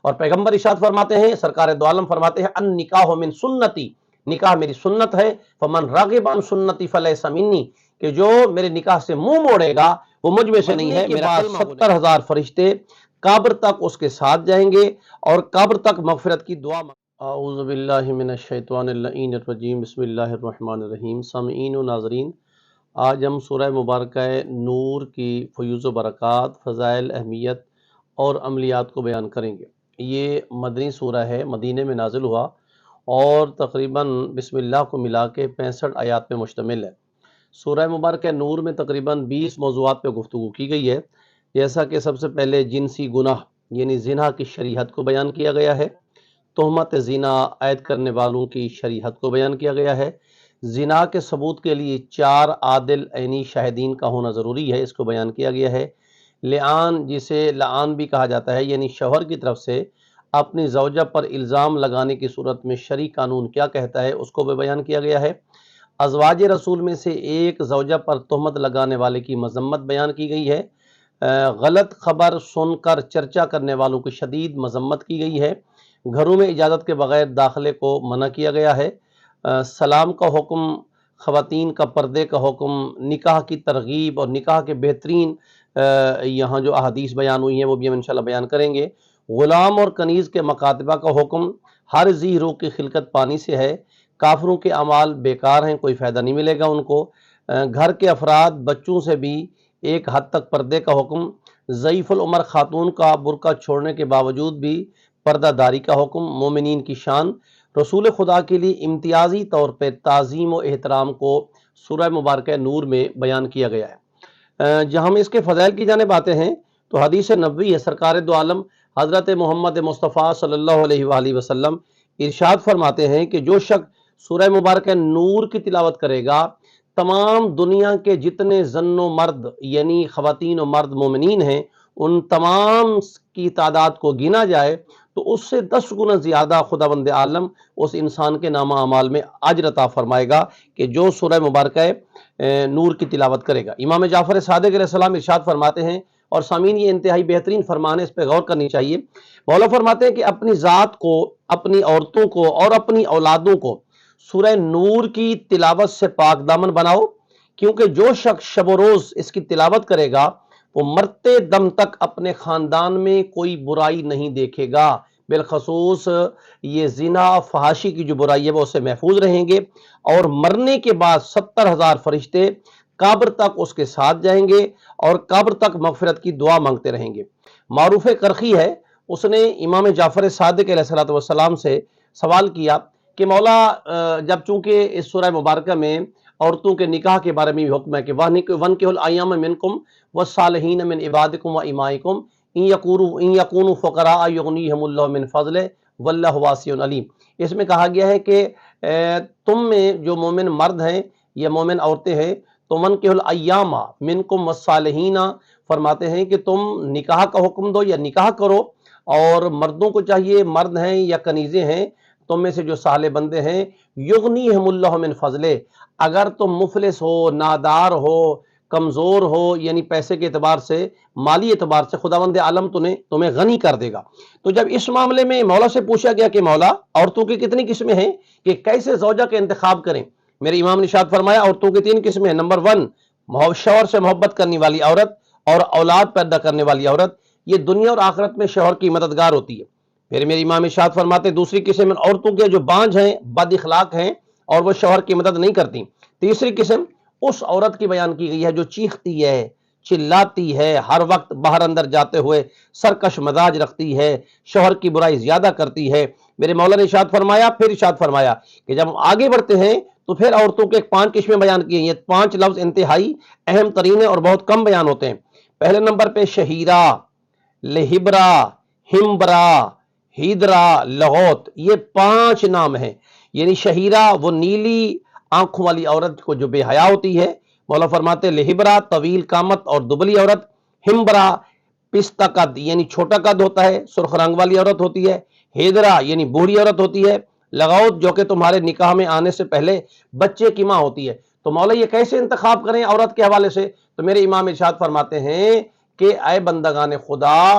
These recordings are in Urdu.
اور پیغمبر ارشاد فرماتے ہیں، سرکار دو عالم فرماتے ہیں ان نکاح من سنتی، نکاح میری سنت ہے، فمن راغب عن سنتی فلیس منی، کہ جو میرے نکاح سے منہ موڑے گا وہ مجھ میں سے نہیں ہے۔ میرا 70,000 فرشتے قبر تک اس کے ساتھ جائیں گے اور قبر تک مغفرت کی دعا اعوذ باللہ من الشیطان اللعین الرجیم، بسم اللہ الرحمن الرحیم۔ سامعین و ناظرین، آج ہم سورہ مبارکہ نور کی فیوز و برکات، فضائل، اہمیت اور عملیات کو بیان کریں گے۔ یہ مدنی سورہ ہے، مدینے میں نازل ہوا اور تقریباً بسم اللہ کو ملا کے 65 آیات پہ مشتمل ہے۔ سورہ مبارکہ نور میں تقریباً 20 موضوعات پہ گفتگو کی گئی ہے، جیسا کہ سب سے پہلے جنسی گناہ یعنی زنا کی شریعت کو بیان کیا گیا ہے، تہمت زنا عائد کرنے والوں کی شریعت کو بیان کیا گیا ہے، زنا کے ثبوت کے لیے 4 عادل عینی شاہدین کا ہونا ضروری ہے، اس کو بیان کیا گیا ہے۔ لعان، جسے لعان بھی کہا جاتا ہے، یعنی شوہر کی طرف سے اپنی زوجہ پر الزام لگانے کی صورت میں شرعی قانون کیا کہتا ہے، اس کو بھی بیان کیا گیا ہے۔ ازواج رسول میں سے ایک زوجہ پر تہمت لگانے والے کی مذمت بیان کی گئی ہے۔ غلط خبر سن کر چرچا کرنے والوں کی شدید مذمت کی گئی ہے۔ گھروں میں اجازت کے بغیر داخلے کو منع کیا گیا ہے۔ سلام کا حکم، خواتین کا پردے کا حکم، نکاح کی ترغیب اور نکاح کے بہترین یہاں جو احادیث بیان ہوئی ہیں وہ بھی ہم انشاءاللہ بیان کریں گے۔ غلام اور کنیز کے مکاتبہ کا حکم، ہر ذی روح کی خلقت پانی سے ہے، کافروں کے اعمال بیکار ہیں، کوئی فائدہ نہیں ملے گا ان کو۔ گھر کے افراد بچوں سے بھی ایک حد تک پردے کا حکم، ضعیف العمر خاتون کا برقع چھوڑنے کے باوجود بھی پردہ داری کا حکم، مومنین کی شان، رسول خدا کے لیے امتیازی طور پہ تعظیم و احترام کو سورہ مبارکہ نور میں بیان کیا گیا ہے۔ جہاں ہم اس کے فضائل کی جانب آتے ہیں تو حدیث نبوی ہے، سرکار دو عالم حضرت محمد مصطفیٰ صلی اللہ علیہ وآلہ وسلم ارشاد فرماتے ہیں کہ جو شخص سورہ مبارکہ نور کی تلاوت کرے گا، تمام دنیا کے جتنے زن و مرد یعنی خواتین و مرد مومنین ہیں ان تمام کی تعداد کو گنا جائے تو اس سے 10 گنا زیادہ خداوند عالم اس انسان کے نامہ اعمال میں اجر عطا فرمائے گا کہ جو سورہ مبارکہ نور کی تلاوت کرے گا۔ امام جعفر صادق علیہ السلام ارشاد فرماتے ہیں، اور سامعین یہ انتہائی بہترین فرمان ہے، اس پہ غور کرنی چاہیے۔ مولا فرماتے ہیں کہ اپنی ذات کو، اپنی عورتوں کو اور اپنی اولادوں کو سورہ نور کی تلاوت سے پاک دامن بناؤ، کیونکہ جو شخص شب و روز اس کی تلاوت کرے گا وہ مرتے دم تک اپنے خاندان میں کوئی برائی نہیں دیکھے گا، بالخصوص یہ زنا فحاشی کی جو برائی ہے وہ اسے محفوظ رہیں گے، اور مرنے کے بعد 70,000 فرشتے قبر تک اس کے ساتھ جائیں گے اور قبر تک مغفرت کی دعا مانگتے رہیں گے۔ معروف کرخی ہے، اس نے امام جعفر صادق علیہ السلام سے سوال کیا کہ مولا جب چونکہ اس سورہ مبارکہ میں عورتوں کے نکاح کے بارے میں بھی حکم ہے کہ وَانكِحُوا الْأَيَامَ مِنكُمْ وَالصَّالِحِينَ مِنْ عِبَادِكُمْ وَإِمَائِكُمْ إِن يَكُونُوا فُقَرَاءَ يُغْنِيهِمُ اللَّهُ مِنْ فَضْلِهِ وَاللَّهُ وَاسِعٌ عَلِيمٌ۔ اس میں کہا گیا ہے کہ تم میں جو مومن مرد ہیں یا مومن عورتیں ہیں تو وَانكِحُوا الْأَيَامَ مِنْكُمْ وَالصَّالِحِينَ فرماتے ہیں کہ تم نکاح کا حکم دو یا نکاح کرو، اور مردوں کو چاہیے، مرد ہیں یا کنیزیں ہیں تم میں سے جو صالح بندے ہیں، یغنیہم اللہ من فضلہ، اگر تم مفلس ہو، نادار ہو، کمزور ہو، یعنی پیسے کے اعتبار سے، مالی اعتبار سے خداوند عالم تمہیں غنی کر دے گا۔ تو جب اس معاملے میں مولا سے پوچھا گیا کہ مولا عورتوں کی کتنی قسمیں ہیں کہ کیسے زوجہ کا انتخاب کریں، میرے امام نے ارشاد فرمایا عورتوں کی 3 قسمیں ہیں۔ نمبر 1، شوہر سے محبت کرنے والی عورت اور اولاد پیدا کرنے والی عورت، یہ دنیا اور آخرت میں شوہر کی مددگار ہوتی ہے۔ پھر میرے امام ارشاد فرماتے ہیں دوسری قسم میں عورتوں کے جو بانجھ ہیں، بد اخلاق ہیں اور وہ شوہر کی مدد نہیں کرتی۔ تیسری قسم اس عورت کی بیان کی گئی ہے جو چیختی ہے، چلاتی ہے، ہر وقت باہر اندر جاتے ہوئے سرکش مزاج رکھتی ہے، شوہر کی برائی زیادہ کرتی ہے۔ میرے مولا نے ارشاد فرمایا کہ جب ہم آگے بڑھتے ہیں تو پھر عورتوں کے 5 قسمیں بیان کی ہیں۔ یہ 5 لفظ انتہائی اہم ترین ہیں اور بہت کم بیان ہوتے ہیں۔ پہلے نمبر پہ شہیرہ، لہبرا، ہمبرا، ہیدرا، لغوت، یہ 5 نام ہیں۔ یعنی شہیرہ وہ نیلی آنکھوں والی عورت کو جو بے حیا ہوتی ہے، مولا فرماتے لہبرا طویل قامت اور دبلی عورت، ہمبرا پستہ قد یعنی چھوٹا قد ہوتا ہے، سرخ رنگ والی عورت ہوتی ہے، ہیدرا یعنی بوڑھی عورت ہوتی ہے، لغوت جو کہ تمہارے نکاح میں آنے سے پہلے بچے کی ماں ہوتی ہے۔ تو مولا یہ کیسے انتخاب کریں عورت کے حوالے سے؟ تو میرے امام ارشاد فرماتے ہیں کہ اے بندگان خدا،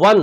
1